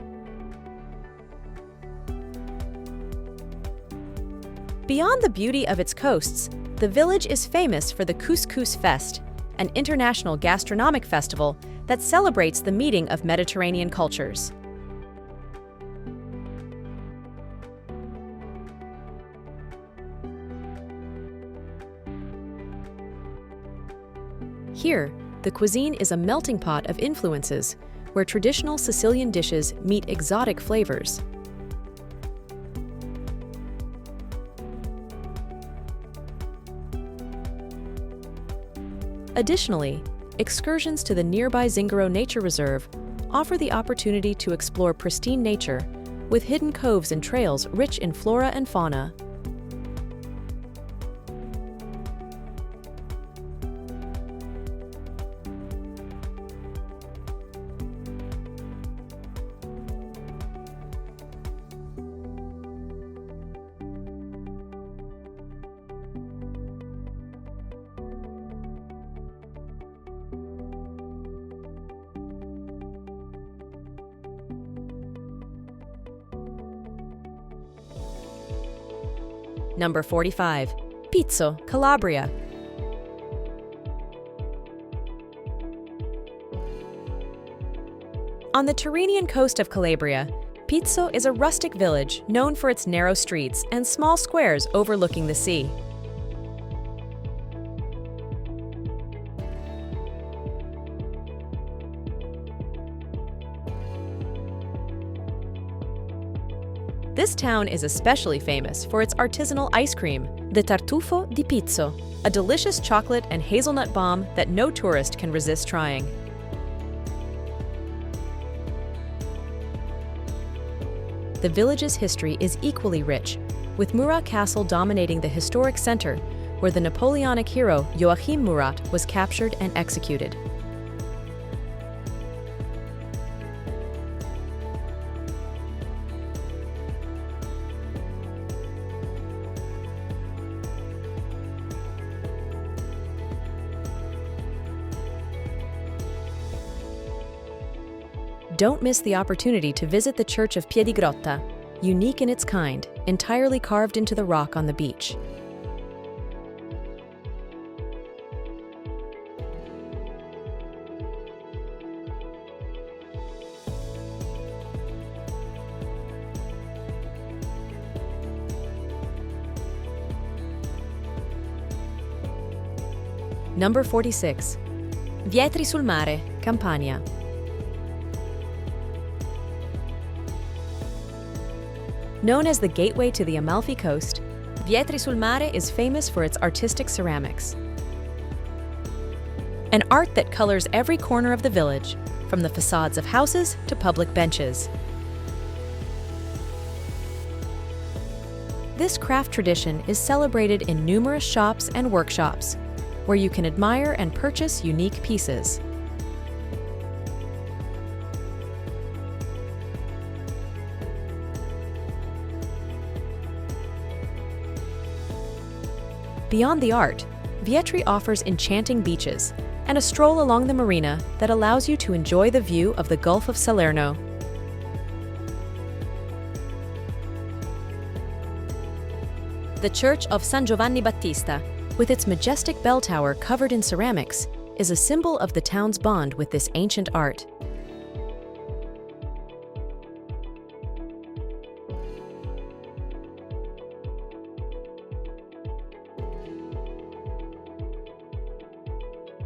Beyond the beauty of its coasts, the village is famous for the Couscous Fest, an international gastronomic festival that celebrates the meeting of Mediterranean cultures. Here, the cuisine is a melting pot of influences, where traditional Sicilian dishes meet exotic flavors. Additionally, excursions to the nearby Zingaro Nature Reserve offer the opportunity to explore pristine nature, with hidden coves and trails rich in flora and fauna. Number 45. Pizzo, Calabria. On the Tyrrhenian coast of Calabria, Pizzo is a rustic village known for its narrow streets and small squares overlooking the sea. This town is especially famous for its artisanal ice cream, the Tartufo di Pizzo, a delicious chocolate and hazelnut bomb that no tourist can resist trying. The village's history is equally rich, with Murat Castle dominating the historic center, where the Napoleonic hero Joachim Murat was captured and executed. Don't miss the opportunity to visit the Church of Piedigrotta, unique in its kind, entirely carved into the rock on the beach. Number 46. Vietri sul Mare, Campania. Known as the gateway to the Amalfi coast, Vietri sul Mare is famous for its artistic ceramics. An art that colors every corner of the village, from the facades of houses to public benches. This craft tradition is celebrated in numerous shops and workshops, where you can admire and purchase unique pieces. Beyond the art, Vietri offers enchanting beaches and a stroll along the marina that allows you to enjoy the view of the Gulf of Salerno. The Church of San Giovanni Battista, with its majestic bell tower covered in ceramics, is a symbol of the town's bond with this ancient art.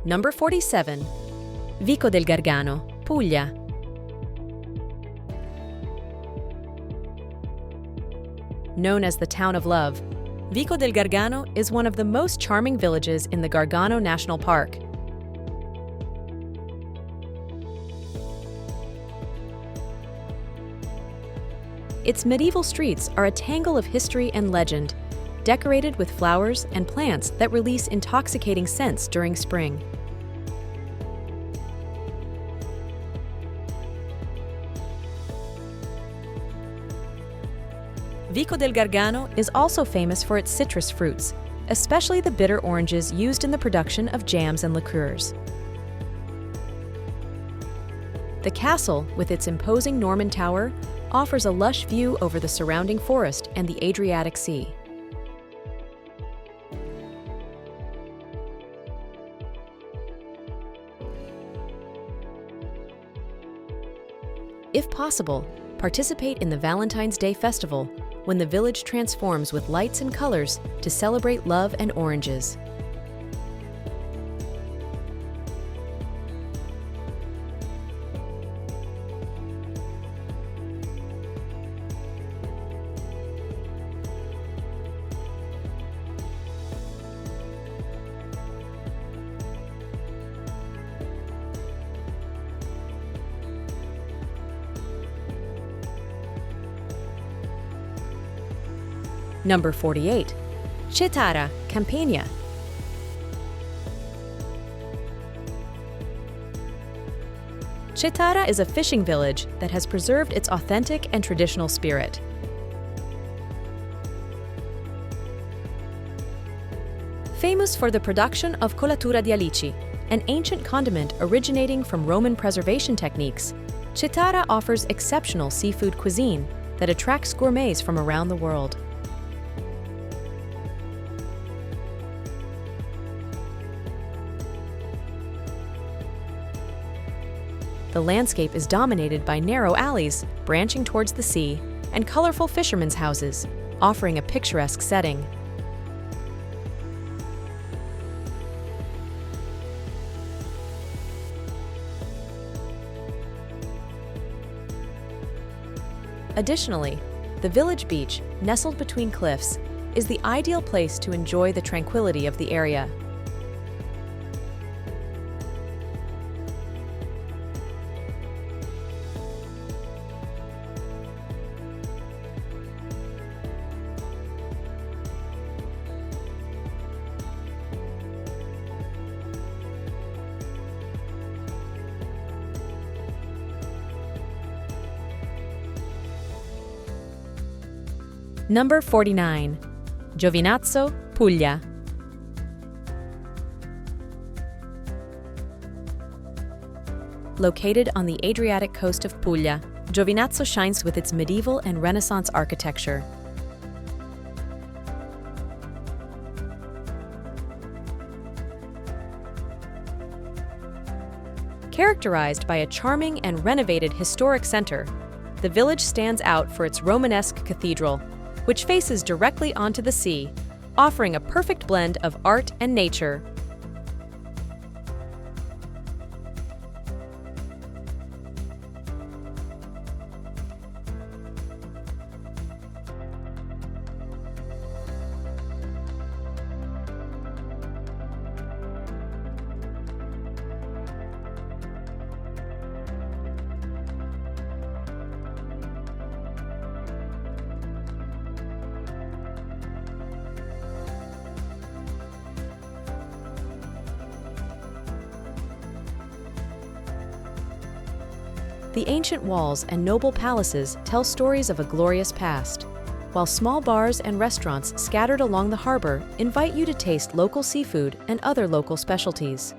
Number 47. Vico del Gargano, Puglia. Known as the Town of Love, Vico del Gargano is one of the most charming villages in the Gargano National Park. Its medieval streets are a tangle of history and legend, decorated with flowers and plants that release intoxicating scents during spring. Vico del Gargano is also famous for its citrus fruits, especially the bitter oranges used in the production of jams and liqueurs. The castle, with its imposing Norman tower, offers a lush view over the surrounding forest and the Adriatic Sea. If possible, participate in the Valentine's Day Festival, when the village transforms with lights and colors to celebrate love and oranges. Number 48. Cetara, Campania. Cetara is a fishing village that has preserved its authentic and traditional spirit. Famous for the production of colatura di alici, an ancient condiment originating from Roman preservation techniques, Cetara offers exceptional seafood cuisine that attracts gourmets from around the world. The landscape is dominated by narrow alleys branching towards the sea and colorful fishermen's houses, offering a picturesque setting. Additionally, the village beach, nestled between cliffs, is the ideal place to enjoy the tranquility of the area. Number 49. Giovinazzo, Puglia. Located on the Adriatic coast of Puglia, Giovinazzo shines with its medieval and Renaissance architecture. Characterized by a charming and renovated historic center, the village stands out for its Romanesque cathedral, which faces directly onto the sea, offering a perfect blend of art and nature. The ancient walls and noble palaces tell stories of a glorious past, while small bars and restaurants scattered along the harbor invite you to taste local seafood and other local specialties.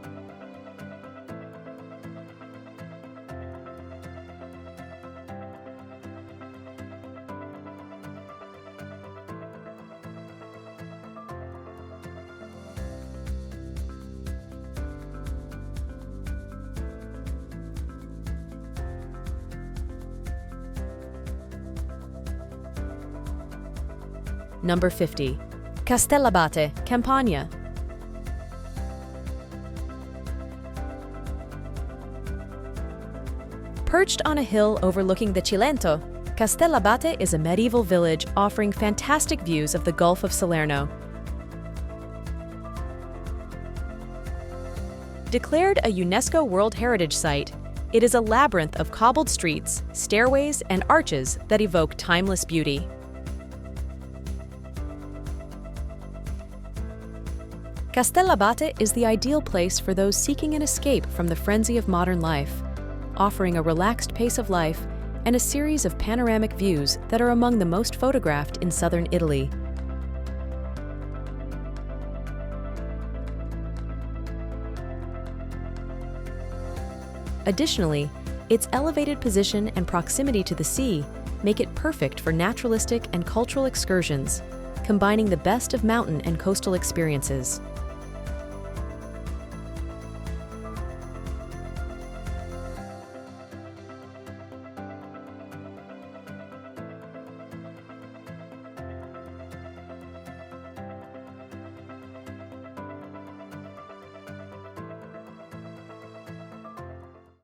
Number 50. Castellabate, Campania. Perched on a hill overlooking the Cilento, Castellabate is a medieval village offering fantastic views of the Gulf of Salerno. Declared a UNESCO World Heritage Site, it is a labyrinth of cobbled streets, stairways, and arches that evoke timeless beauty. Castellabate is the ideal place for those seeking an escape from the frenzy of modern life, offering a relaxed pace of life and a series of panoramic views that are among the most photographed in southern Italy. Additionally, its elevated position and proximity to the sea make it perfect for naturalistic and cultural excursions, combining the best of mountain and coastal experiences.